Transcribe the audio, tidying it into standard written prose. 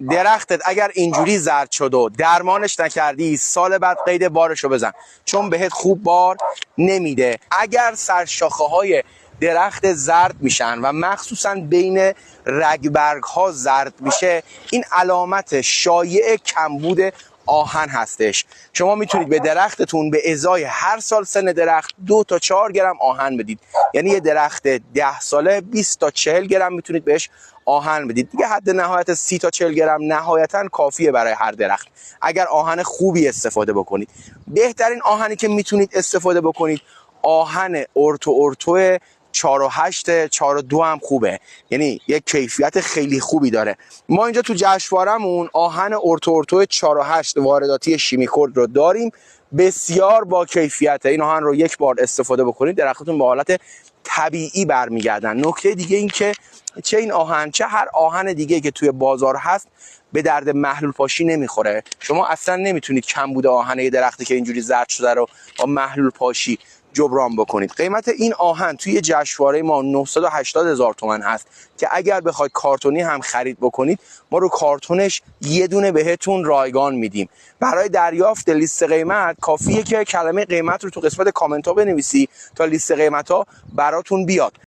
درختت اگر اینجوری زرد شد و درمانش نکردی، سال بعد قید بارشو بزن، چون بهت خوب بار نمیده. اگر سرشاخه های درخت زرد میشن و مخصوصا بین رگبرگ ها زرد میشه، این علامت شایع کمبود آهن هستش. شما میتونید به درختتون به ازای هر سال سن درخت 2 تا 4 گرم آهن بدید. یعنی یه درخت 10 ساله 20 تا 40 گرم میتونید بهش آهن بدید. دیگه حد نهایت 30 تا 40 گرم نهایتا کافیه برای هر درخت، اگر آهن خوبی استفاده بکنید. بهترین آهنی که میتونید استفاده بکنید آهن ارتو 4 و 8 4 و 2 هم خوبه، یعنی یک کیفیت خیلی خوبی داره. ما اینجا تو جشنواره‌مون آهن ارتو 4 و 8 وارداتی شیمیکورد رو داریم، بسیار با کیفیته. این آهن رو یک بار استفاده بکنید درختتون به حالت طبیعی برمیگردن. نکته دیگه این که چه این آهن چه هر آهن دیگه که توی بازار هست به درد محلول پاشی نمیخوره. شما اصلا نمیتونید کمبود آهن یه درختی که اینجوری زرد شده رو با محلول پاشی جبران بکنید. قیمت این آهن توی جشنواره ما 980,000 تومان هست که اگر بخواید کارتونی هم خرید بکنید ما رو کارتونش یه دونه بهتون رایگان میدیم. برای دریافت لیست قیمت کافیه که کلمه قیمت رو تو قسمت کامنت ها بنویسی تا لیست قیمت ها براتون بیاد.